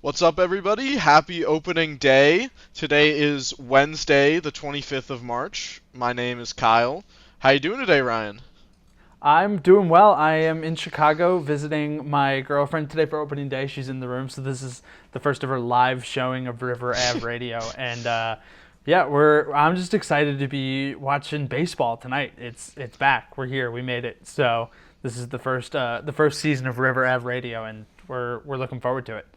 What's up, everybody? Happy opening day. Today is Wednesday, the 25th of March. My name is Kyle. How you doing today, Ryan? I'm doing well. I am in Chicago visiting my girlfriend today for opening day. She's in the room, so this is the first of her live showing of River Ave Radio, and yeah, I'm just excited to be watching baseball tonight. It's back. We're here. We made it. So this is the first season of River Ave Radio, and we're looking forward to it.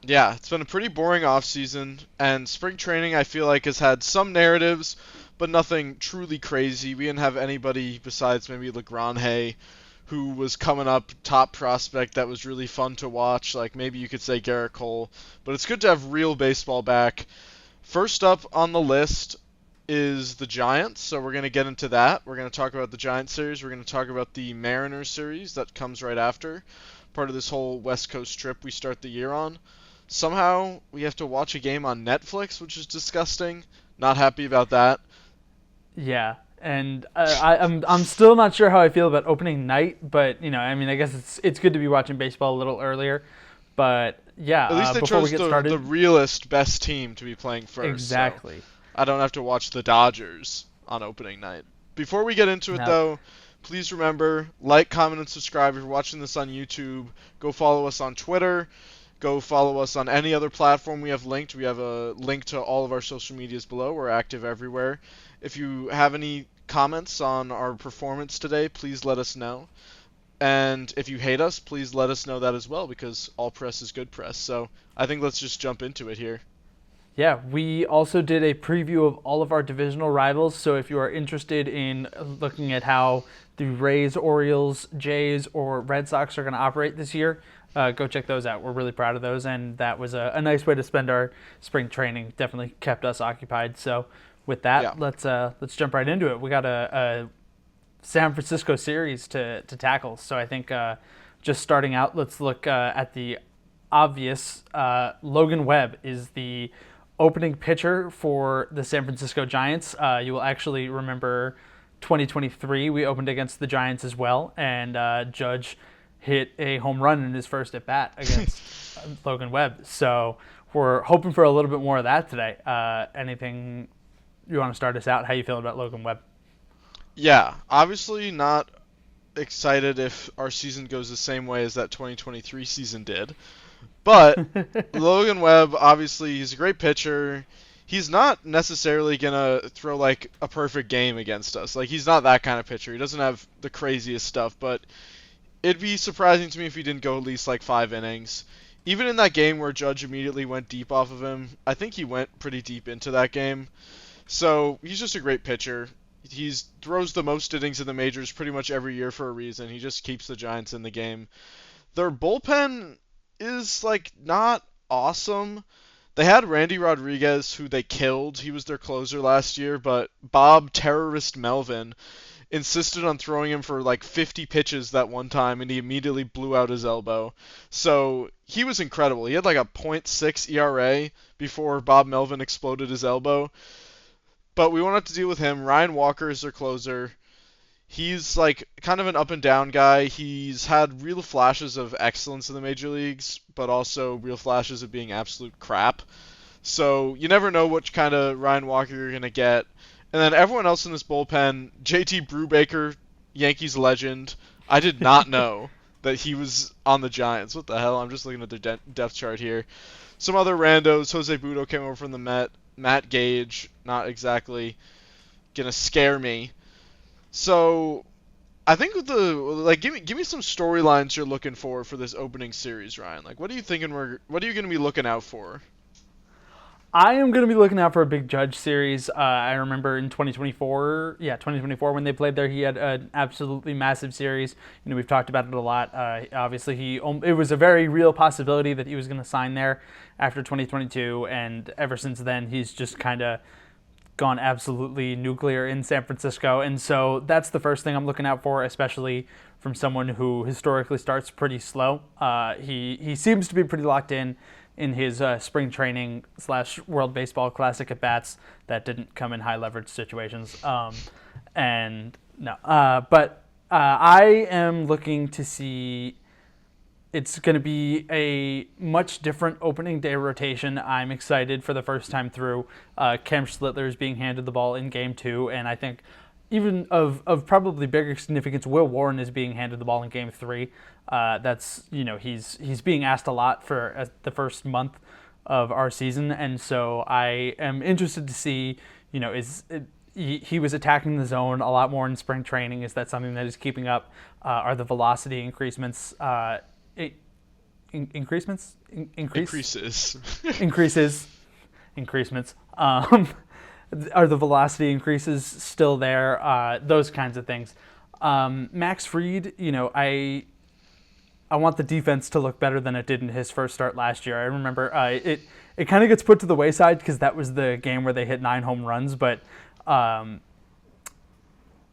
Yeah, it's been a pretty boring off season, and spring training I feel like has had some narratives, but nothing truly crazy. We didn't have anybody besides maybe Hay, who was coming up top prospect that was really fun to watch. Like maybe you could say Garrett Cole, but it's good to have real baseball back. First up on the list is the Giants, so we're going to get into that. We're going to talk about the Giants series. We're going to talk about the Mariners series that comes right after, part of this whole West Coast trip we start the year on. Somehow we have to watch a game on Netflix, which is disgusting. Not happy about that. Yeah, and I'm still not sure how I feel about opening night, but I mean, I guess it's good to be watching baseball a little earlier. But yeah, At least they before we chose get the started, realest best team to be playing first, so exactly. I don't have to watch the Dodgers on opening night. Before we get into it Now, though, please remember, like, comment, and subscribe if you're watching this on YouTube. Go follow us on Twitter. Go follow us on any other platform we have linked. We have a link to all of our social medias below. We're active everywhere. If you have any comments on our performance today, please let us know. And if you hate us, please let us know that as well, because all press is good press. So I think let's just jump into it here. yeah, we also did a preview of all of our divisional rivals. So if you are interested in looking at how the Rays, Orioles, Jays, or Red Sox are going to operate this year, go check those out. We're really proud of those, and that was a nice way to spend our spring training. Definitely kept us occupied. So with Yeah. that, let's jump right into it. We got a San Francisco series to tackle. So I think just starting out, let's look at the obvious. Logan Webb is the opening pitcher for the San Francisco Giants. You will actually remember 2023, we opened against the Giants as well, and Judge hit a home run in his first at bat against Logan Webb. So we're hoping for a little bit more of that today. Anything you want to start us out? How you feeling about Logan Webb? Yeah, obviously not excited if our season goes the same way as that 2023 season did. But Logan Webb, obviously, he's a great pitcher. He's not necessarily gonna throw like a perfect game against us. Like he's not that kind of pitcher. He doesn't have the craziest stuff, but it'd be surprising to me if he didn't go at least like 5 innings. Even in that game where Judge immediately went deep off of him, I think he went pretty deep into that game. So he's just a great pitcher. He throws the most innings in the majors pretty much every year for a reason. He just keeps the Giants in the game. Their bullpen is like not awesome. They had Randy Rodriguez, who they killed. He was their closer last year, but Bob Terrorist Melvin insisted on throwing him for like 50 pitches that one time, and he immediately blew out his elbow. So he was incredible. He had like a .6 ERA before Bob Melvin exploded his elbow. But we won't have to deal with him. Ryan Walker is their closer. He's like kind of an up and down guy. He's had real flashes of excellence in the major leagues, but also real flashes of being absolute crap. So you never know which kind of Ryan Walker you're going to get. And then everyone else in this bullpen, JT Brubaker, Yankees legend. I did not know that he was on the Giants. What the hell? I'm just looking at their depth chart here. Some other randos. Jose Budo came over from the Met. Matt Gage, not exactly going to scare me. So I think with the like, give me some storylines you're looking for this opening series, Ryan. Like, what are you thinking? What are you going to be looking out for? I am going to be looking out for a big Judge series. I remember in 2024, 2024 when they played there, he had an absolutely massive series. We've talked about it a lot. Obviously, it was a very real possibility that he was going to sign there after 2022, and ever since then, he's just kind of gone absolutely nuclear in San Francisco. And so that's the first thing I'm looking out for, especially from someone who historically starts pretty slow. He seems to be pretty locked in his spring training / World Baseball Classic at bats that didn't come in high leverage situations. And no, but I am looking to see It's going to be a much different opening day rotation. I'm excited for the first time through. Cam Schlittler is being handed the ball in game 2, and I think even of probably bigger significance, Will Warren is being handed the ball in game 3. That's he's being asked a lot for the first month of our season, and so I am interested to see he was attacking the zone a lot more in spring training. Is that something that is keeping up? Are the velocity increasements? Increasements? Increases. Increasements. Are the velocity increases still there? Those kinds of things. Max Fried, I want the defense to look better than it did in his first start last year. I remember it kind of gets put to the wayside because that was the game where they hit 9 home runs, but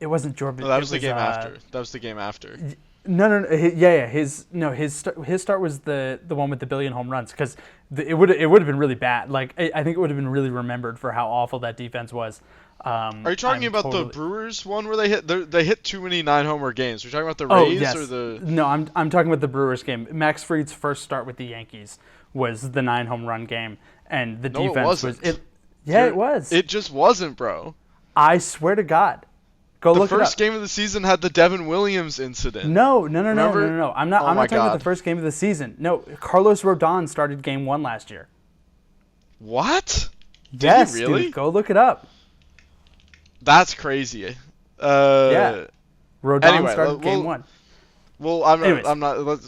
it wasn't Jordan. No, that was the game after. That was the game after. No. His start was the one with the billion home runs because it would have been really bad. Like I think it would have been really remembered for how awful that defense was. Are you talking about the Brewers one where they hit too many 9-homer games? Are you talking about the Rays or the? No, I'm talking about the Brewers game. Max Fried's first start with the Yankees was the 9 home run game, and the defense was it. Yeah, it was. It just wasn't, bro. I swear to God. Go look it up. The first game of the season had the Devin Williams incident. No. I'm not talking about the first game of the season. No, Carlos Rodon started game 1 last year. What? Yes, Did he really? Dude, go look it up. That's crazy. Yeah. Rodon started game 1. Well, I'm not.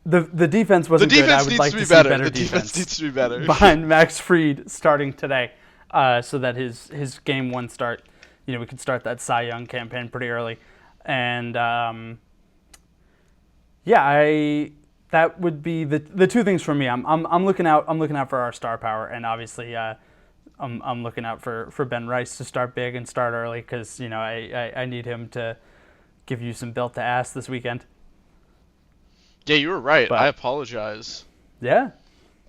The defense wasn't good. I would like to see better defense. The defense needs to be better. Behind Max Fried starting today, so that his game 1 start, we could start that Cy Young campaign pretty early, and that would be the two things for me. I'm looking out for our star power, and obviously I'm looking out for Ben Rice to start big and start early because I need him to give you some built to ass this weekend. Yeah, you were right. But I apologize. Yeah.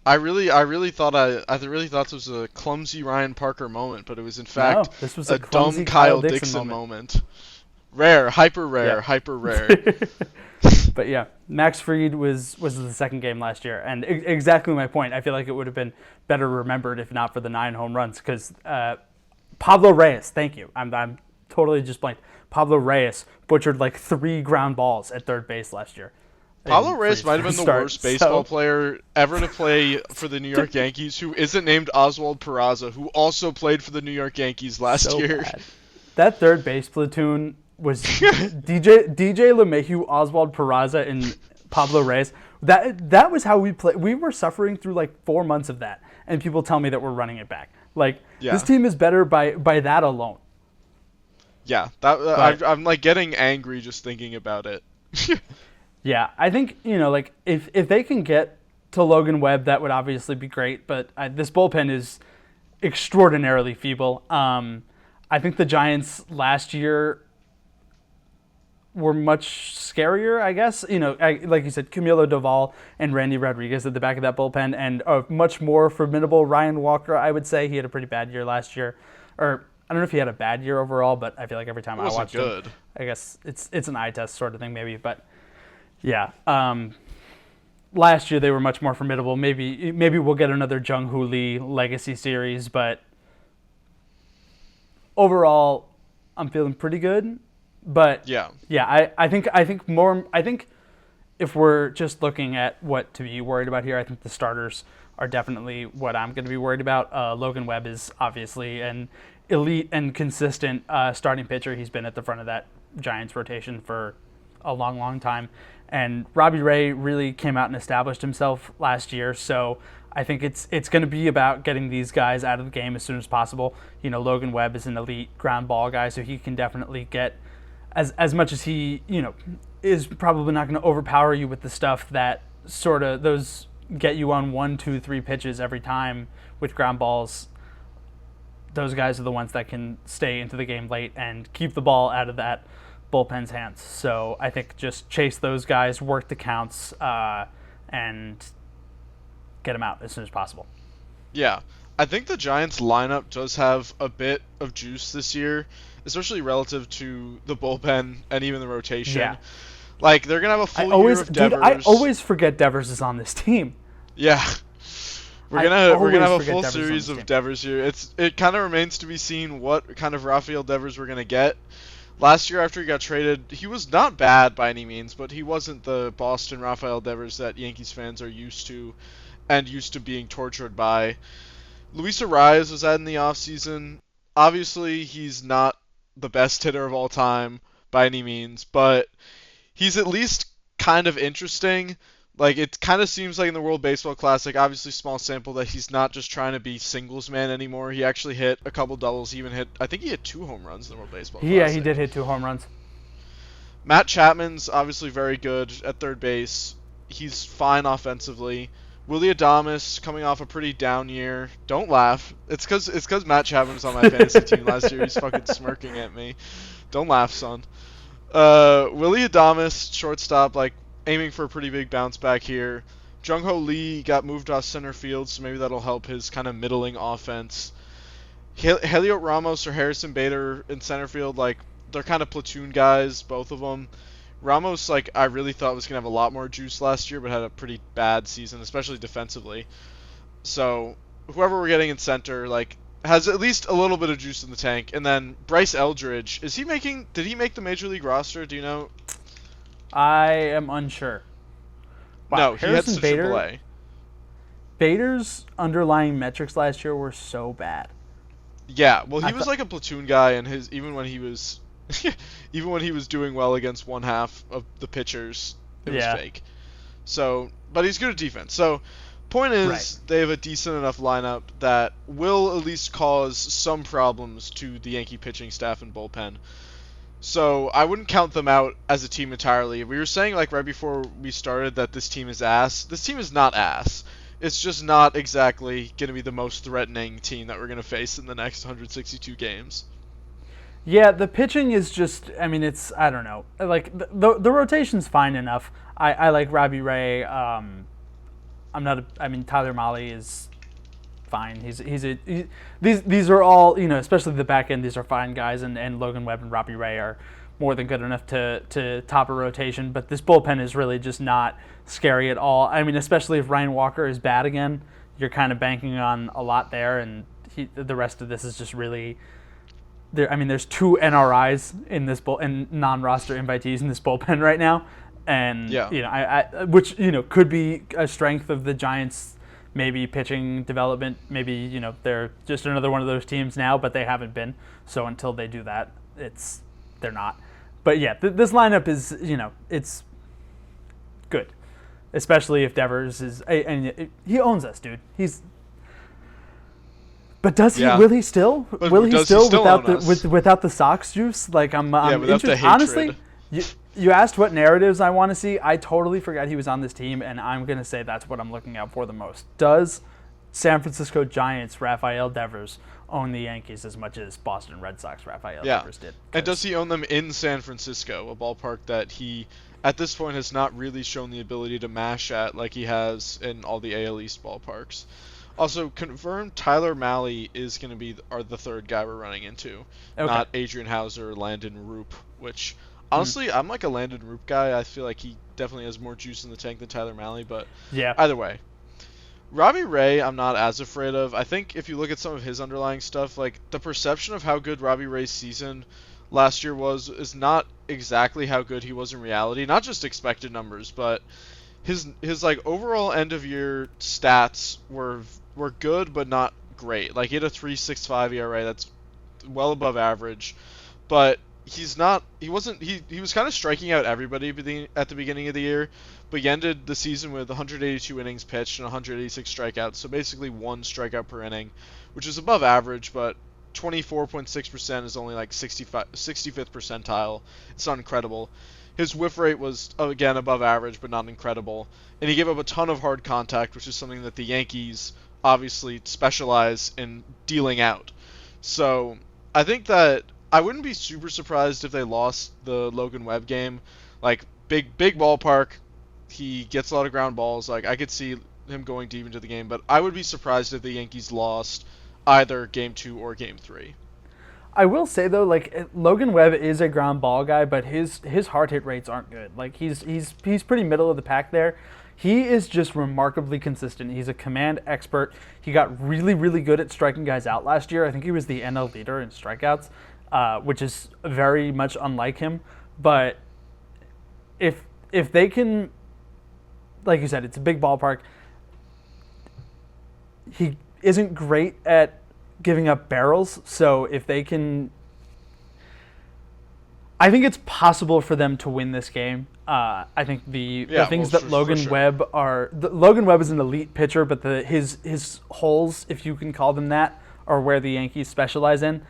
I really thought this was a clumsy Ryan Parker moment, but it was in fact this was a dumb Kyle Dixon moment. Rare, hyper rare. But yeah, Max Fried was the second game last year, and exactly my point. I feel like it would have been better remembered if not for the 9 home runs, because Pablo Reyes, thank you. I'm totally just blanked. Pablo Reyes butchered like 3 ground balls at third base last year. Pablo Reyes might have been the worst baseball player ever to play for the New York Yankees, who isn't named Oswald Peraza, who also played for the New York Yankees last year. Bad. That third base platoon was DJ LeMahieu, Oswald Peraza, and Pablo Reyes. That was how we played. We were suffering through like 4 months of that, and people tell me that we're running it back. This team is better by that alone. Yeah, I'm like getting angry just thinking about it. Yeah, I think, if they can get to Logan Webb, that would obviously be great, but this bullpen is extraordinarily feeble. I think the Giants last year were much scarier, I guess. Like you said, Camilo Doval and Randy Rodriguez at the back of that bullpen, and a much more formidable Ryan Walker, I would say. He had a pretty bad year last year. Or, I don't know if he had a bad year overall, but I feel like every time I watched him, I guess it's an eye test sort of thing maybe, but... Yeah. Last year they were much more formidable. Maybe we'll get another Jung Hoo Lee legacy series, but overall, I'm feeling pretty good. But I think if we're just looking at what to be worried about here, I think the starters are definitely what I'm going to be worried about. Logan Webb is obviously an elite and consistent starting pitcher. He's been at the front of that Giants rotation for a long, long time. And Robbie Ray really came out and established himself last year, so I think it's going to be about getting these guys out of the game as soon as possible. Logan Webb is an elite ground ball guy, so he can definitely get as much as he, is probably not going to overpower you with the stuff that sort of those get you on 1, 2, 3 pitches every time with ground balls. Those guys are the ones that can stay into the game late and keep the ball out of that bullpen's hands. So I think just chase those guys, work the counts, and get them out as soon as possible. Yeah, I think the Giants lineup does have a bit of juice this year, especially relative to the bullpen and even the rotation. Yeah. Like they're gonna have a I full year always, of dude, I Devers. always forget Devers is on this team. Yeah, I we're gonna always have a forget full Devers is on series this of team. Devers here. It kind of remains to be seen what kind of Rafael Devers we're gonna get. Last year after he got traded, he was not bad by any means, but he wasn't the Boston Rafael Devers that Yankees fans are used to and used to being tortured by. Luis Arias was out in the offseason. Obviously, he's not the best hitter of all time by any means, but he's at least kind of interesting. Like, it kind of seems like in the World Baseball Classic, obviously small sample, that he's not just trying to be singles man anymore. He actually hit a couple doubles. He even hit, I think he hit 2 home runs in the World Baseball Yeah, he did Classic. hit 2 home runs. Matt Chapman's obviously very good at third base. He's fine offensively. Willie Adames coming off a pretty down year. Don't laugh. It's cause Matt Chapman was on my fantasy team last year. He's fucking smirking at me. Don't laugh, son. Willie Adames, shortstop, like aiming for a pretty big bounce back here. Jung Ho Lee got moved off center field, so maybe that'll help his kind of middling offense. Heliot Ramos or Harrison Bader in center field, like they're kind of platoon guys, both of them. Ramos, like I really thought was gonna have a lot more juice last year, but had a pretty bad season, especially defensively. So whoever we're getting in center, like has at least a little bit of juice in the tank. And then Bryce Eldridge, is he making? Did he make the major league roster? Do you know? I am unsure. Wow, No, he heads Harrison to Bader. AAA. Bader's underlying metrics last year were so bad. Yeah, well, I he was thought, like a platoon guy, and his even when he was even when he was doing well against one half of the pitchers, it was yeah, fake. So, but he's good at defense. So, point right. is, they have a decent enough lineup that will at least cause some problems to the Yankee pitching staff and bullpen. So, I wouldn't count them out as a team entirely. We were saying, like, right before we started that this team is ass. This team is not ass. It's just not exactly going to be the most threatening team that we're going to face in the next 162 games. Yeah, the pitching is just. I mean, it's. I don't know. Like the rotation's fine enough. I like Robbie Ray. I'm not. I mean, Tyler Mahle is fine. These are all, especially the back end. These are fine guys, and Logan Webb and Robbie Ray are more than good enough to top a rotation. But this bullpen is really just not scary at all. I mean, especially if Ryan Walker is bad again, you're kind of banking on a lot there, and the rest of this is just really. I mean, there's 2 NRIs in this and non-roster invitees in this bullpen right now, and Yeah. which could be a strength of the Giants. Maybe pitching development. Maybe they're just another one of those teams now, but they haven't been. So until they do that, they're not. But yeah, this lineup is it's good, especially if Devers is, and he owns us, dude. But does he? Yeah. Will he still? But Will he does he still still without own the us? without the Sox juice? Like I'm without the interested. hatred. Honestly, you asked what narratives I want to see. I totally forgot he was on this team, and I'm gonna say that's what I'm looking out for the most. Does San Francisco Giants Rafael Devers own the Yankees as much as Boston Red Sox Rafael Yeah. Devers did? And does he own them in San Francisco, a ballpark that he, at this point, has not really shown the ability to mash at like he has in all the AL East ballparks? Also, confirmed Tyler Mahle is going to be the third guy we're running into, Okay. not Adrian Hauser or Landon Roop, which, honestly, I'm like a Landon Roop guy. I feel like he definitely has more juice in the tank than Tyler Mahle, but Yeah. either way. Robbie Ray, I'm not as afraid of. I think if you look at some of his underlying stuff, like the perception of how good Robbie Ray's season last year is not exactly how good he was in reality. Not just expected numbers, but his like overall end of year stats were good but not great. Like he had a 3.65 ERA, that's well above average, but he was kind of striking out everybody at the beginning of the year, but he ended the season with 182 innings pitched and 186 strikeouts, so basically 1 strikeout per inning, which is above average, but 24.6% is only like 65th percentile. It's not incredible. His whiff rate was, again, above average, but not incredible. And he gave up a ton of hard contact, which is something that the Yankees obviously specialize in dealing out. So I think that I wouldn't be super surprised if they lost the Logan Webb game. Like, big ballpark. He gets a lot of ground balls. Like, I could see him going deep into the game, but I would be surprised if the Yankees lost either Game 2 or Game 3. I will say though, like Logan Webb is a ground ball guy, but his hard hit rates aren't good. Like he's pretty middle of the pack there. He is just remarkably consistent. He's a command expert. He got really really good at striking guys out last year. I think he was the NL leader in strikeouts, which is very much unlike him. But if they can, like you said, it's a big ballpark. He isn't great at giving up barrels, so if they can, I think it's possible for them to win this game. I think the things that Logan Webb Logan Webb is an elite pitcher, but his holes, if you can call them that, are where the Yankees specialize in.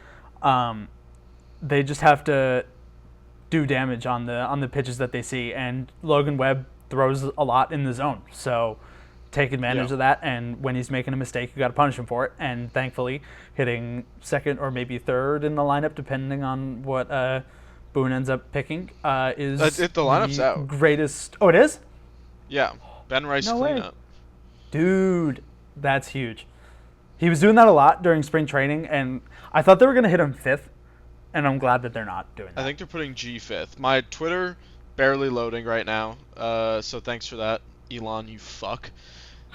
They just have to do damage on the pitches that they see, and Logan Webb throws a lot in the zone, so take advantage of that, and when he's making a mistake, you got to punish him for it. And thankfully, hitting second or maybe third in the lineup, depending on what Boone ends up picking, is the lineup's out. Greatest. Oh, it is? Yeah, Ben Rice cleanup. Dude, that's huge. He was doing that a lot during spring training, and I thought they were going to hit him fifth, and I'm glad that they're not doing that. I think they're putting G fifth. My Twitter barely loading right now, so thanks for that, Elon, you fuck.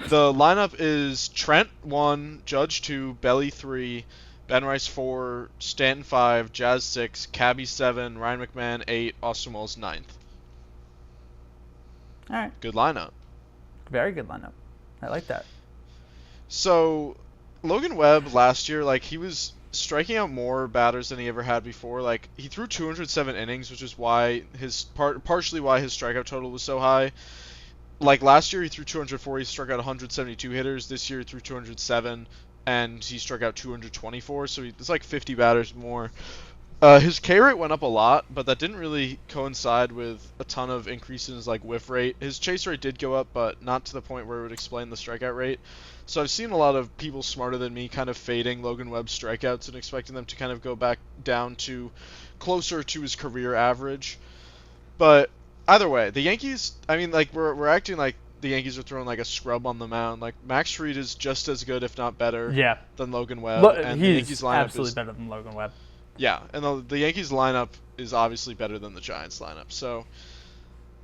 The lineup is Trent 1, Judge 2, Belly 3, Ben Rice 4, Stanton 5, Jazz 6, Cabby 7, Ryan McMahon 8, Austin Wells 9th. All right. Good lineup. Very good lineup. I like that. So, Logan Webb last year, like, he was striking out more batters than he ever had before. Like, he threw 207 innings, which is why partially why his strikeout total was so high. Like, last year he threw 204, he struck out 172 hitters. This year he threw 207, and he struck out 224, so it's like 50 batters more. His K rate went up a lot, but that didn't really coincide with a ton of increases in his like whiff rate. His chase rate did go up, but not to the point where it would explain the strikeout rate. So I've seen a lot of people smarter than me kind of fading Logan Webb's strikeouts and expecting them to kind of go back down to closer to his career average. But either way, the Yankees, I mean, like, we're acting like the Yankees are throwing like a scrub on the mound. Like, Max Fried is just as good, if not better, than Logan Webb. And the Yankees lineup absolutely better than Logan Webb. Yeah, and the Yankees lineup is obviously better than the Giants lineup. So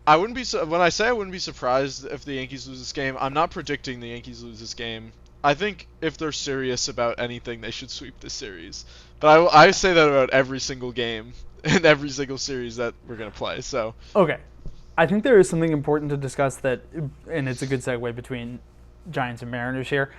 I wouldn't be when I say I wouldn't be surprised if the Yankees lose this game. I'm not predicting the Yankees lose this game. I think if they're serious about anything, they should sweep this series. But I say that about every single game and every single series that we're gonna play. So okay. I think there is something important to discuss that, and it's a good segue between Giants and Mariners here.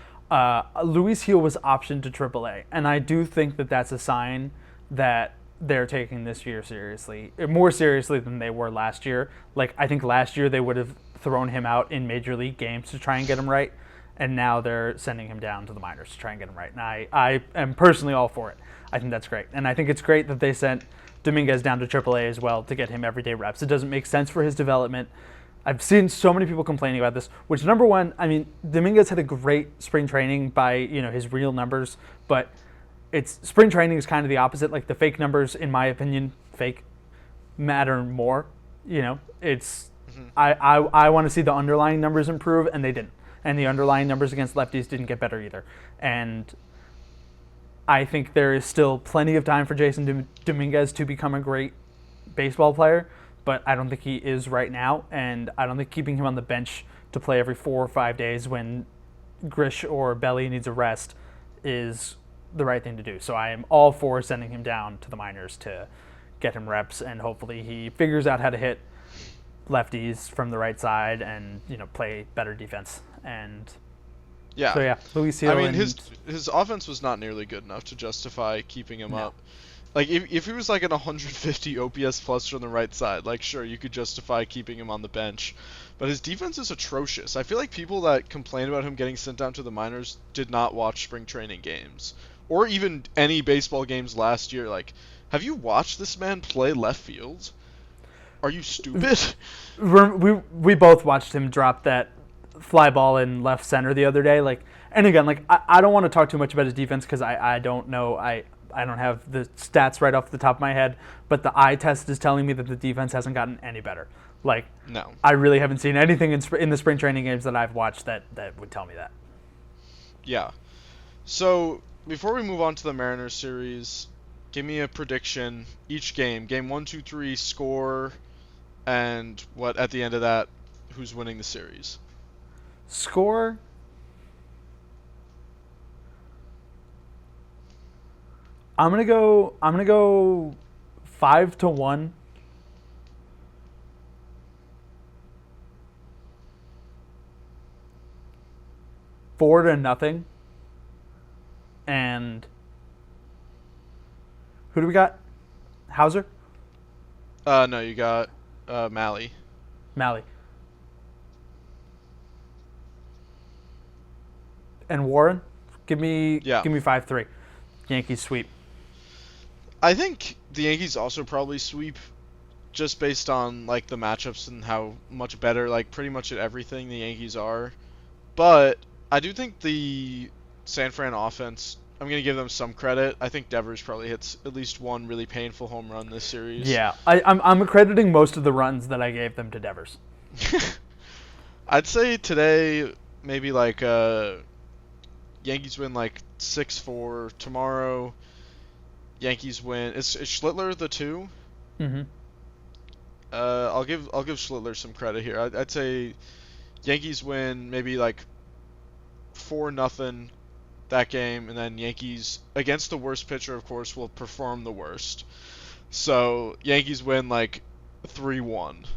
Luis Gil was optioned to AAA, and I do think that that's a sign that they're taking this year seriously, more seriously than they were last year. Like, I think last year they would have thrown him out in major league games to try and get him right, and now they're sending him down to the minors to try and get him right. And I am personally all for it. I think that's great, and I think it's great that they sent Dominguez down to AAA as well to get him everyday reps. It doesn't make sense for his development. I've seen so many people complaining about this, which, number one, I mean, Dominguez had a great spring training by, his real numbers, but spring training is kind of the opposite. Like, the fake numbers, in my opinion, matter more. I want to see the underlying numbers improve, and they didn't. And the underlying numbers against lefties didn't get better either. And I think there is still plenty of time for Jason Dominguez to become a great baseball player, but I don't think he is right now, and I don't think keeping him on the bench to play every 4 or 5 days when Grish or Belly needs a rest is the right thing to do. So I am all for sending him down to the minors to get him reps, and hopefully he figures out how to hit lefties from the right side and play better defense. And Luis Gil. I mean, his offense was not nearly good enough to justify keeping him up. Like, if he was like an 150 OPS plus from the right side, like, sure, you could justify keeping him on the bench. But his defense is atrocious. I feel like people that complain about him getting sent down to the minors did not watch spring training games or even any baseball games last year. Like, have you watched this man play left field? Are you stupid? We both watched him drop that fly ball in left center the other day. Like, and again, like, I don't want to talk too much about his defense because I don't know. I don't have the stats right off the top of my head, but the eye test is telling me that the defense hasn't gotten any better. Like, no, I really haven't seen anything in the spring training games that I've watched that would tell me that. Yeah. So before we move on to the Mariners series, Give me a prediction each game. Game one, two, three, score, and what at the end of that, who's winning the series? Score. I'm gonna go 5-1. 4-0. And who do we got? Hauser? No, you got Mally. Mally. And Warren? Yeah. Give me 5-3. Yankees sweep. I think the Yankees also probably sweep just based on like the matchups and how much better like pretty much at everything the Yankees are. But I do think the San Fran offense, I'm going to give them some credit. I think Devers probably hits at least one really painful home run this series. Yeah, I'm accrediting most of the runs that I gave them to Devers. I'd say today maybe like Yankees win like 6-4. Tomorrow Yankees win. Is Schlittler the 2? Mm-hmm. I'll give Schlittler some credit here. I'd say Yankees win maybe like 4-0 that game, and then Yankees against the worst pitcher, of course, will perform the worst. So Yankees win like 3-1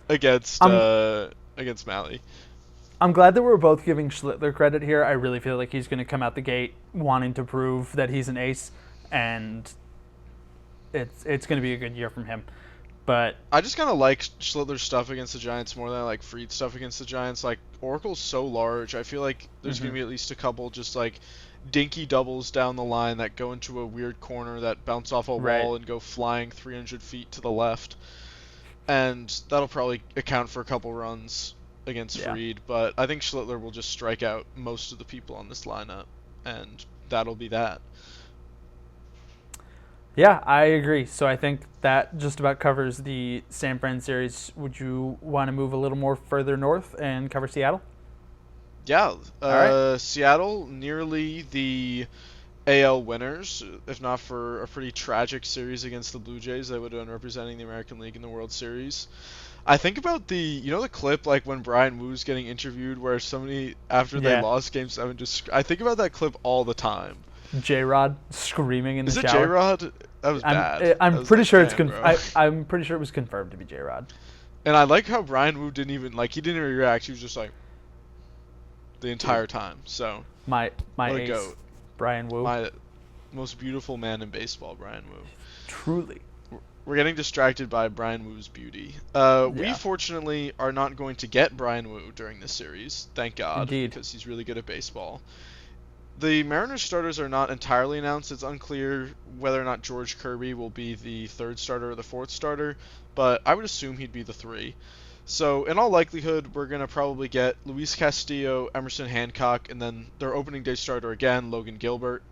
against I'm against Mally. I'm glad that we're both giving Schlittler credit here. I really feel like he's going to come out the gate wanting to prove that he's an ace, and it's going to be a good year from him. But I just kind of like Schlittler's stuff against the Giants more than I like Fried's stuff against the Giants. Like, Oracle's so large, I feel like there's going to be at least a couple just like dinky doubles down the line that go into a weird corner that bounce off a right, wall and go flying 300 feet to the left. And that'll probably account for a couple runs against yeah, Fried. But I think Schlittler will just strike out most of the people on this lineup, and that'll be that. yeah, I agree. So I think that just about covers the San Fran series. Would you want to move a little more further north and cover Seattle? Yeah, All right. Seattle nearly the AL winners, if not for a pretty tragic series against the Blue Jays. They would have been representing the American League in the World Series. I think about the clip like when Brian Woo's getting interviewed where somebody after they Yeah, lost Game 7 I think about that clip all the time. J-Rod screaming in the Is it shower. J-Rod? That was bad. I I'm was pretty like, sure it's damn, bro. I'm pretty sure it was confirmed to be J-Rod. And I like how Brian Woo didn't even like he didn't even react. He was just like the Dude, entire time. So my what a ace, goat. Brian Wu. My most beautiful man in baseball, Brian Woo. Truly. We're getting distracted by Brian Woo's beauty. We Yeah, fortunately are not going to get Brian Woo during this series, thank God, indeed. because he's really good at baseball. The Mariners starters are not entirely announced. It's unclear whether or not George Kirby will be the third starter or the fourth starter, but I would assume he'd be the 3. So in all likelihood, we're going to probably get Luis Castillo, Emerson Hancock, and then their opening day starter again, Logan Gilbert.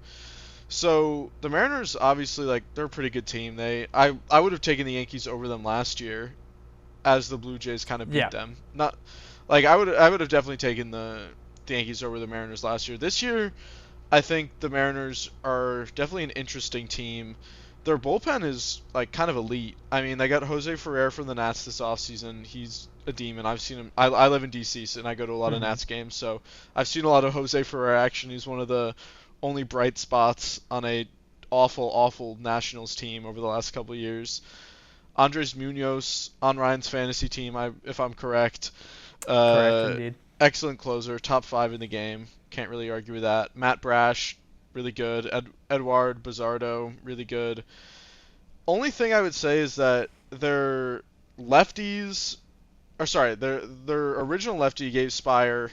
So the Mariners obviously like they're a pretty good team. I would have taken the Yankees over them last year as the Blue Jays kind of beat Yeah, them. Not like I would have definitely taken the Yankees over the Mariners last year. This year, I think the Mariners are definitely an interesting team. Their bullpen is like kind of elite. I mean, they got Jose Ferrer from the Nats this offseason. He's a demon. I've seen him. I live in DC, and I go to a lot of hmm Nats games, so I've seen a lot of Jose Ferrer action. He's one of the only bright spots on a awful, awful Nationals team over the last couple of years. Andres Munoz on Ryan's fantasy team, if I'm correct. correct Uh, indeed. Excellent closer, top 5 in the game. Can't really argue with that. Matt Brash, really good. Eduard Bazardo, really good. Only thing I would say is that their lefties, or sorry, their original lefty, Gabe Spire,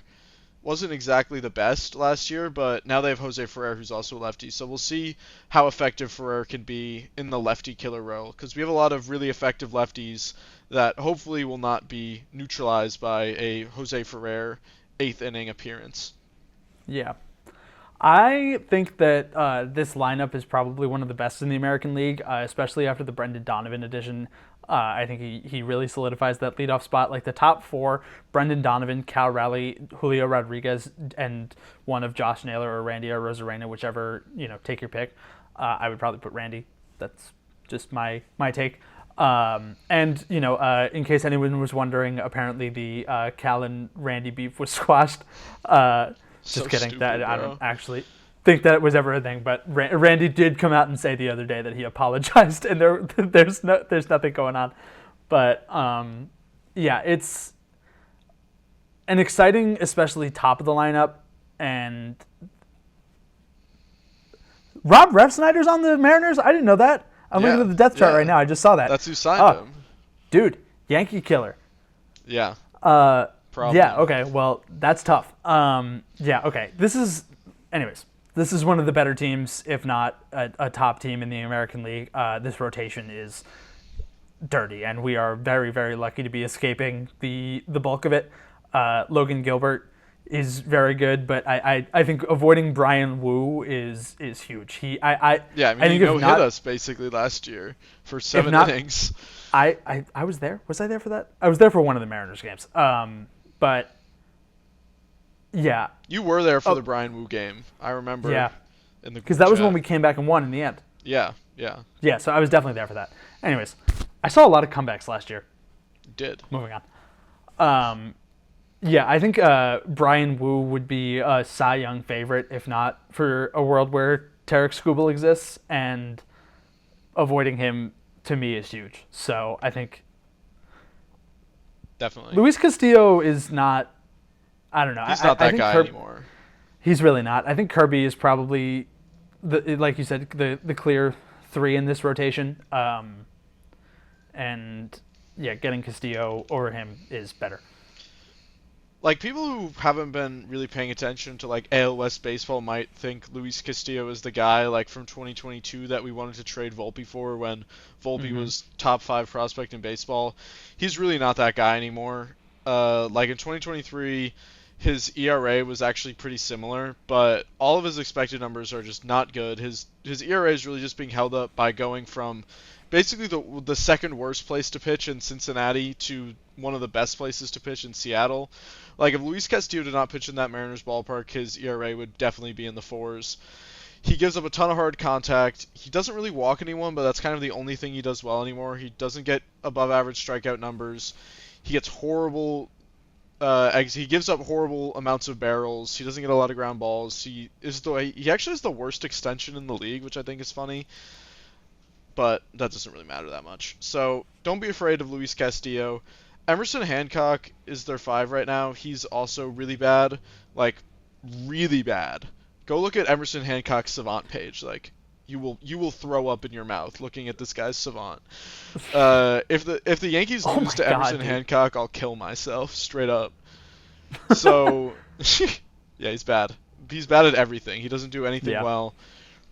wasn't exactly the best last year, but now they have Jose Ferrer, who's also a lefty. So we'll see how effective Ferrer can be in the lefty killer role, because we have a lot of really effective lefties that hopefully will not be neutralized by a Jose Ferrer 8th inning appearance. Yeah. I think that this lineup is probably one of the best in the American League, especially after the Brendan Donovan addition. I think he really solidifies that leadoff spot. Like the top 4, Brendan Donovan, Cal Raleigh, Julio Rodriguez, and one of Josh Naylor or Randy or Rosarena, whichever, take your pick. I would probably put Randy That's just my take. And in case anyone was wondering, apparently the Cal and Randy beef was squashed. So Just kidding. stupid, That I bro. don't actually think that it was ever a thing. But Randy did come out and say the other day that he apologized, and there's nothing going on. But yeah, it's an exciting, especially top of the lineup, and Rob Refsnyder's on the Mariners. I didn't know that. I'm looking at the depth chart right now. I just saw that. That's who signed Oh, him. dude, Yankee killer. Yeah. Uh, Problem. yeah. Okay. Well, that's tough. Yeah. Okay. Anyways, this is one of the better teams, if not a top team in the American League. This rotation is dirty, and we are very, very lucky to be escaping the bulk of it. Logan Gilbert is very good, but I think avoiding Brian Wu is huge. Yeah, I mean, he hit us basically last year for 7 innings. I was there. Was I there for that? I was there for one of the Mariners games. But yeah, You were there for the Brian Wu game. I remember. yeah, In the because that was chat. when we came back and won in the end. Yeah, yeah. Yeah, so I was definitely there for that. Anyways, I saw a lot of comebacks last year. You did. Moving on. Yeah, I think Brian Wu would be a Cy Young favorite, if not for a world where Tarek Skubal exists, and avoiding him to me is huge. So I think Definitely. Luis Castillo is not. I don't know. He's not that guy anymore. He's really not. I think Kirby is probably like you said, the clear 3 in this rotation. And yeah, getting Castillo over him is better. Like, people who haven't been really paying attention to, like, AL West baseball might think Luis Castillo is the guy, like, from 2022 that we wanted to trade Volpe for when Volpe was top 5 prospect in baseball. He's really not that guy anymore. Like, in 2023, his ERA was actually pretty similar, but all of his expected numbers are just not good. His ERA is really just being held up by going from basically the second worst place to pitch in Cincinnati to one of the best places to pitch in Seattle. Like, if Luis Castillo did not pitch in that Mariners ballpark, his ERA would definitely be in the 4s. He gives up a ton of hard contact. He doesn't really walk anyone, but that's kind of the only thing he does well anymore. He doesn't get above average strikeout numbers. He gets horrible he gives up horrible amounts of barrels. He doesn't get a lot of ground balls. He actually has the worst extension in the league, which I think is funny. But that doesn't really matter that much. So don't be afraid of Luis Castillo. Emerson Hancock is their 5 right now. He's also really bad, like really bad. Go look at Emerson Hancock's Savant page. Like, you will throw up in your mouth looking at this guy's Savant. If the Yankees lose to Emerson Hancock, I'll kill myself straight up. So yeah, he's bad. He's bad at everything. He doesn't do anything well.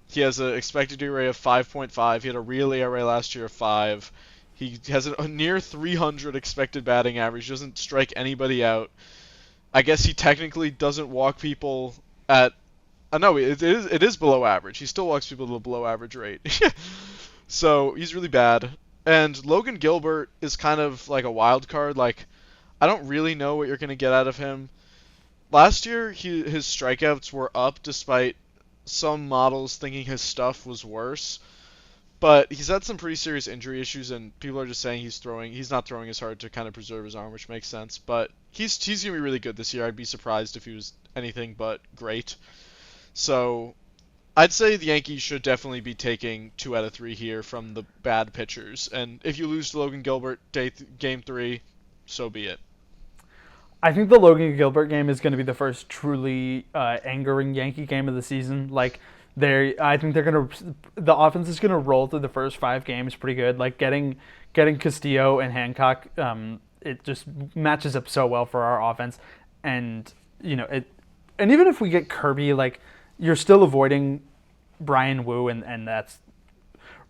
He has an expected ERA of 5.5. He had a real ERA last year of 5. He has a near 300 expected batting average. He doesn't strike anybody out. I guess he technically doesn't walk people at... no, it is below average. He still walks people at a below average rate. So he's really bad. And Logan Gilbert is kind of like a wild card. Like, I don't really know what you're going to get out of him. Last year, his strikeouts were up despite some models thinking his stuff was worse. But he's had some pretty serious injury issues, and people are just saying he's not throwing as hard to kind of preserve his arm, which makes sense. But he's going to be really good this year. I'd be surprised if he was anything but great. So I'd say the Yankees should definitely be taking 2 out of 3 here from the bad pitchers. And if you lose to Logan Gilbert game 3, so be it. I think the Logan Gilbert game is going to be the first truly angering Yankee game of the season. Like, I think the offense is gonna roll through the first 5 games pretty good. Like, getting Castillo and Hancock, it just matches up so well for our offense. And and even if we get Kirby, like, you're still avoiding Brian Wu, and that's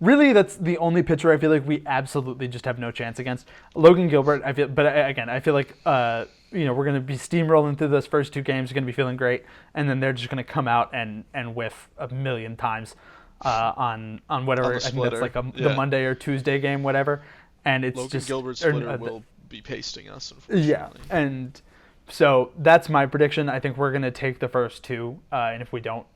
the only pitcher I feel like we absolutely just have no chance against. Logan Gilbert, I feel like we're going to be steamrolling through those first 2 games, going to be feeling great, and then they're just going to come out and whiff a million times on whatever. I think that's like the Monday or Tuesday game, whatever. And it's Logan Gilbert's splitter will be pasting us, unfortunately. Yeah, and so that's my prediction. I think we're going to take the first 2, and if we don't,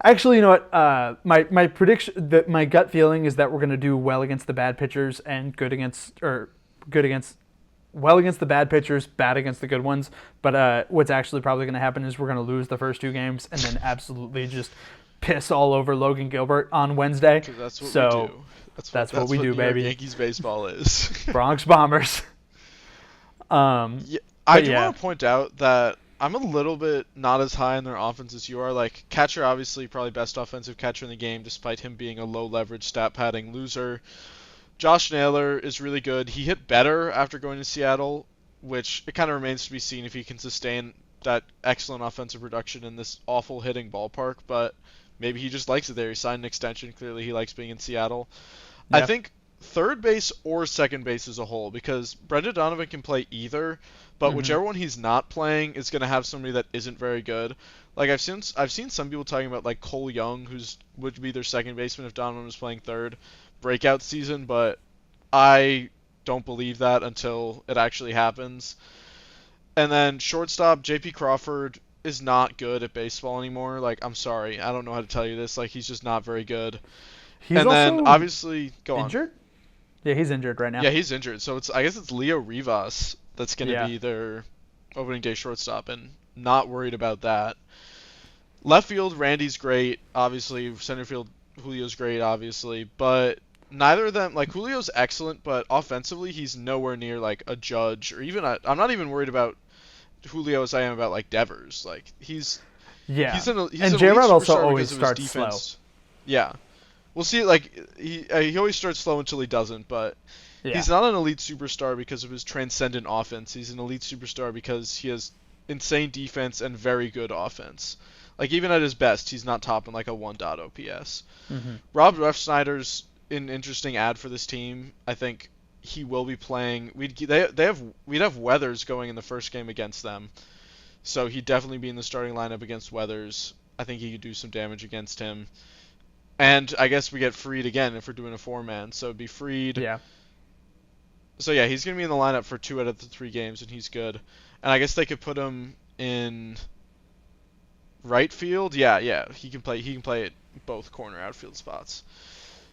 Actually, you know what? My prediction, that my gut feeling is that we're gonna do well against the bad pitchers and good against well against the bad pitchers, bad against the good ones. But what's actually probably gonna happen is we're gonna lose the first two games and then absolutely just piss all over Logan Gilbert on Wednesday. Because that's what we So do. that's what we do, New York baby. Yankees baseball is. Bronx Bombers. Yeah, I But do yeah, want to point out that I'm a little bit not as high in their offense as you are. Like, catcher, obviously, probably best offensive catcher in the game, despite him being a low leverage stat padding loser. Josh Naylor is really good. He hit better after going to Seattle, which it kind of remains to be seen if he can sustain that excellent offensive production in this awful hitting ballpark, but maybe he just likes it there. He signed an extension. Clearly, he likes being in Seattle. I yeah. think third base or second base as a whole, because Brendan Donovan can play either, but Hmm. whichever one he's not playing is going to have somebody that isn't very good. Like I've seen some people talking about like Cole Young, who's would be their second baseman if Donovan was playing third, breakout season, but I don't believe that until it actually happens. And then shortstop JP Crawford is not good at baseball anymore. Like, I'm sorry, I don't know how to tell you this. Like, he's just not very good. He's And then also obviously, go on. injured. Yeah, he's injured right now. Yeah, he's injured. So I guess it's Leo Rivas that's going to Yeah. be their opening day shortstop, and not worried about that. Left field, Randy's great, obviously. Center field, Julio's great, obviously. But neither of them, like Julio's excellent, but offensively, he's nowhere near like a Judge or even I'm not even worried about Julio as I am about like Devers. Like Yeah. he's And an J elite Rod also superstar always because of his starts slow. defense. Yeah, we'll see. Like he always starts slow until he doesn't, but Yeah. he's not an elite superstar because of his transcendent offense. He's an elite superstar because he has insane defense and very good offense. Like even at his best, he's not topping like a 1.0 OPS. Hmm. Rob Refsnyder's an interesting ad for this team. I think he will be playing. We'd have Weathers going in the first game against them, so he'd definitely be in the starting lineup against Weathers. I think he could do some damage against him. And I guess we get Freed again if we're doing a four-man. So it'd be Freed. Yeah. So yeah, he's gonna be in the lineup for 2 out of the 3 games, and he's good. And I guess they could put him in right field. Yeah, yeah, he can play. He can play at both corner outfield spots.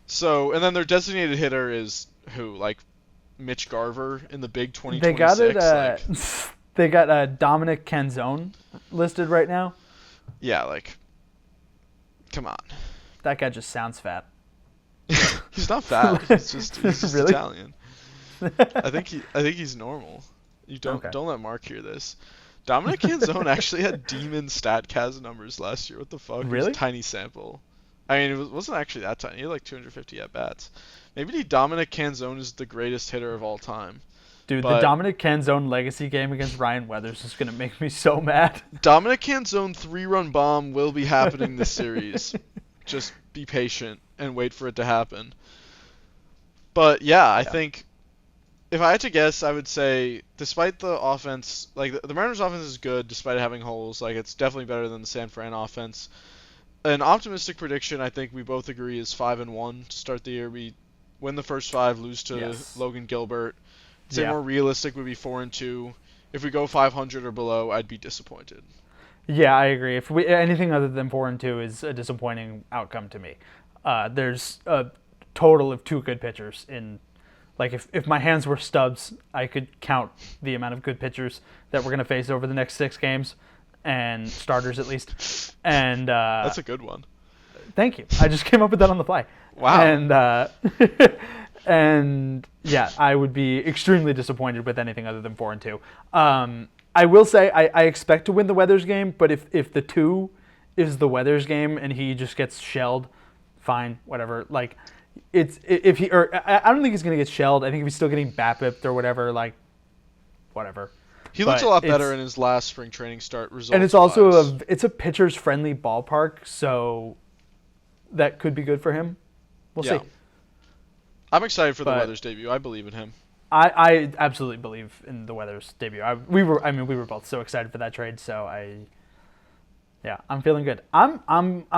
So and then their designated hitter is who? Like Mitch Garver in the big They got it. 2026. Like They got Dominic Canzone listed right now. yeah, like come on. That guy just sounds fat. He's not fat. He's just Really? Italian. I think he's normal. You don't Okay. don't let Mark hear this. Dominic Canzone actually had demon StatCast numbers last year. What the fuck? It was a Really? tiny sample. I mean, wasn't actually that tiny. He had like 250 at bats. Maybe Dominic Canzone is the greatest hitter of all time. Dude, the But Dominic Canzone legacy game against Ryan Weathers is gonna make me so mad. Dominic Canzone 3-run bomb will be happening this series. Just be patient and wait for it to happen. But yeah, I Yeah. think if I had to guess, I would say, despite the offense, like the Mariners' offense is good despite having holes. Like it's definitely better than the San Fran offense. An optimistic prediction, I think we both agree, is 5-1 to start the year. We win the first 5, lose to Yes. Logan Gilbert. I'd say Yeah. more realistic would be 4-2. If we go 500 or below, I'd be disappointed. Yeah, I agree. If we anything other than 4-2 is a disappointing outcome to me. There's a total of two good pitchers in. Like if my hands were stubs, I could count the amount of good pitchers that we're gonna face over the next 6 games, and starters at least. And That's a good one. thank you. I just came up with that on the fly. Wow. And and yeah, I would be extremely disappointed with anything other than 4-2. I will say I expect to win the Weathers game, but if the 2 is the Weathers game and he just gets shelled, fine, whatever. Like it's if he or I don't think he's gonna get shelled. I think if he's still getting BAPIP'd or whatever, like whatever. He looked But a lot better it's- in his last spring training start results. and it's also wise. it's a pitcher's friendly ballpark, so that could be good for him. We'll Yeah. see. I'm excited for the But Weathers debut. I believe in him. I absolutely believe in the Weathers debut. We were both so excited for that trade. So yeah, I'm feeling good. I'm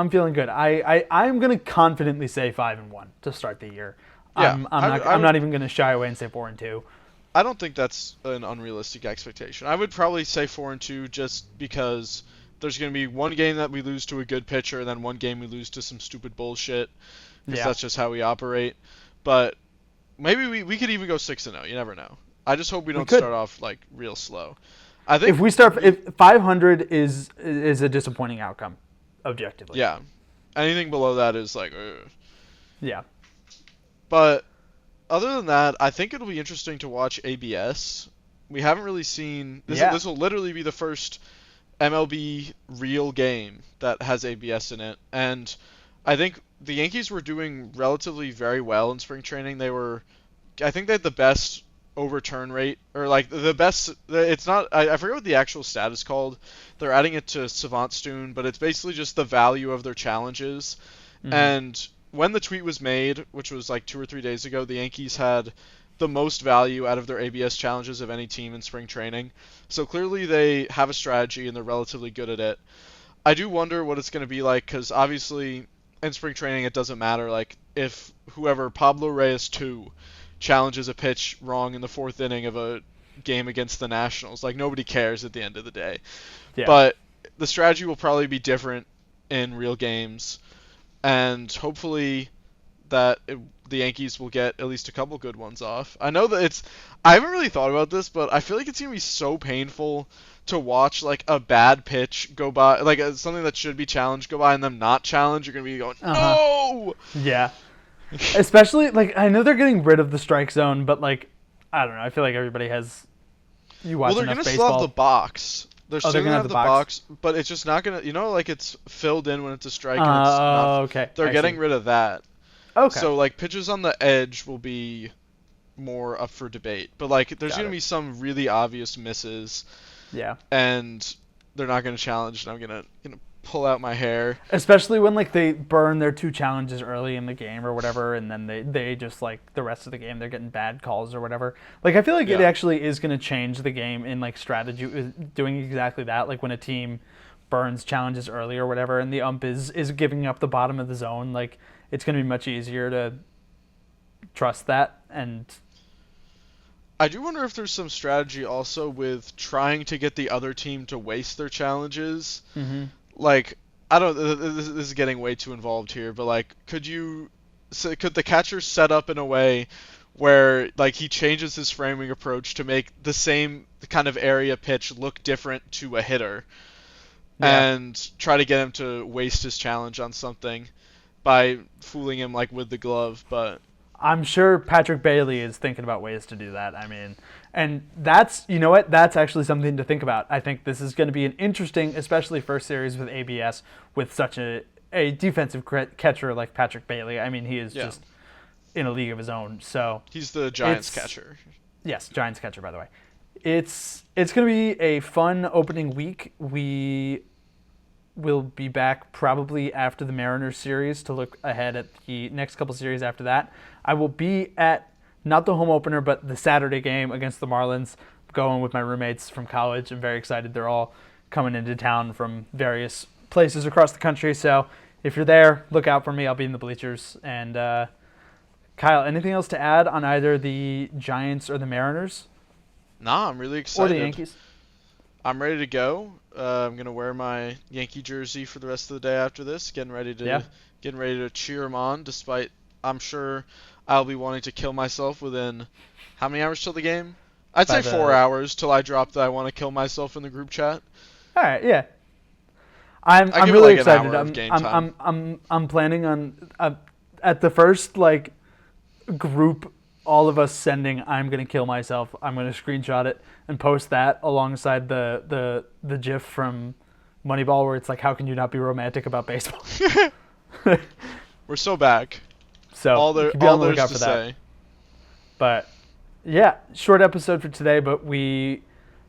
feeling good. I'm gonna confidently say 5-1 to start the year. Yeah, I'm not even gonna shy away and say 4-2. I don't think that's an unrealistic expectation. I would probably say 4-2 just because there's going to be one game that we lose to a good pitcher, and then one game we lose to some stupid bullshit, because Yeah, that's just how we operate. But maybe we could even go 6-0. You never know. I just hope we we don't could. start off like real slow. I If think we start, if 500 is a disappointing outcome, objectively. yeah, anything below that is like. Ugh. Yeah. But other than that, I think it'll be interesting to watch ABS. We haven't really seen this. Yeah. This will literally be the first MLB real game that has ABS in it, and I think the Yankees were doing relatively very well in spring training. I think they had the best overturn rate, or like the best. It's not. I forget what the actual stat is called. They're adding it to Savant Stune, but it's basically just the value of their challenges. Hmm. And when the tweet was made, which was like 2 or 3 days ago, the Yankees had the most value out of their ABS challenges of any team in spring training. So clearly they have a strategy and they're relatively good at it. I do wonder what it's going to be like, because obviously in spring training it doesn't matter. Like if whoever Pablo Reyes 2 challenges a pitch wrong in the fourth inning of a game against the Nationals, like nobody cares at the end of the day. Yeah. But the strategy will probably be different in real games, and hopefully the Yankees will get at least a couple good ones off. I know that I haven't really thought about this, but I feel like it's gonna be so painful to watch like a bad pitch go by, like something that should be challenged go by and them not challenge. You're gonna be going, Uh huh. no. Yeah. Especially like I know they're getting rid of the strike zone, but like I don't know. I feel like everybody has. You watch Well, they're enough gonna still have the baseball. box. They're Oh, still they're gonna gonna have have the the box. box, but it's just not gonna, like it's filled in when it's a strike and it's not. Okay. They're I getting see. rid of that. Okay. So like pitches on the edge will be more up for debate. But like there's Got gonna it. be some really obvious misses, Yeah. and they're not gonna challenge, and I'm gonna pull out my hair. Especially when like they burn their two challenges early in the game or whatever, and then they just like the rest of the game they're getting bad calls or whatever. Like I feel like it Yeah. actually is going to change the game in like strategy, doing exactly that. Like when a team burns challenges early or whatever, and the ump is giving up the bottom of the zone, like it's going to be much easier to trust that. And I do wonder if there's some strategy also with trying to get the other team to waste their challenges. hmm Like I don't. This is getting way too involved here, but like, could the catcher set up in a way where like he changes his framing approach to make the same kind of area pitch look different to a hitter, yeah, and try to get him to waste his challenge on something by fooling him like with the glove? But I'm sure Patrick Bailey is thinking about ways to do that. I mean, and that's, you know what, that's actually something to think about. I think this is going to be an interesting, especially first series with ABS with such a defensive catcher like Patrick Bailey. I mean, he is yeah, just in a league of his own. So he's the Giants it's catcher. yes, Giants catcher by the way. It's going to be a fun opening week. We will be back probably after the Mariners series to look ahead at the next couple series after that. I will be at not the home opener, but the Saturday game against the Marlins, going with my roommates from college. I'm very excited. They're all coming into town from various places across the country. So if you're there, look out for me. I'll be in the bleachers. And Kyle, anything else to add on either the Giants or the Mariners Nah, I'm really or the excited. Yankees? I'm ready to go. I'm gonna wear my Yankee jersey for the rest of the day after this. Yeah. Getting ready to cheer him on. Despite I'm sure I'll be wanting to kill myself within how many hours till the game? I'd By say 4 the hours till I drop that I want to kill myself in the group chat. all right, yeah. I I'm give it really like an excited. hour of game time. I'm planning on at the first like group all of us sending I'm gonna kill myself. I'm gonna screenshot it and post that alongside the GIF from Moneyball where it's like how can you not be romantic about baseball? We're so back. So you can be All on the there's lookout to for that. say. But yeah, short episode for today, but we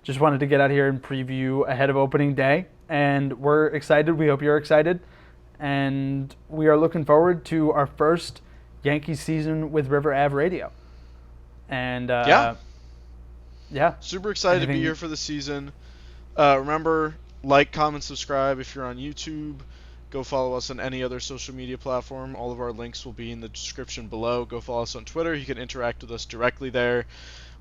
just wanted to get out here and preview ahead of opening day. And we're excited. We hope you're excited. And we are looking forward to our first Yankees season with River Ave Radio. And Yeah, yeah. super excited to be Anything? here for the season. Remember, like, comment, subscribe if you're on YouTube. Go follow us on any other social media platform. All of our links will be in the description below. Go follow us on Twitter. You can interact with us directly there.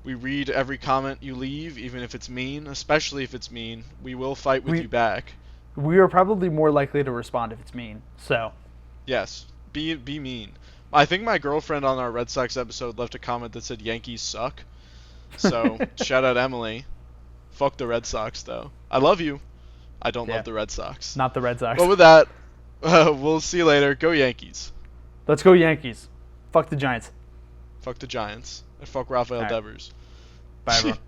We read every comment you leave, even if it's mean, especially if it's mean. We will fight with We you back. We are probably more likely to respond if it's mean. So, Yes, be mean. I think my girlfriend on our Red Sox episode left a comment that said Yankees suck. So shout out Emily. Fuck the Red Sox though. I love you. I don't yeah, love the Red Sox. not the Red Sox. But with that, we'll see you later. Go Yankees. Let's go Yankees. Fuck the Giants. Fuck the Giants. And fuck Rafael All right. Devers. Bye, everyone.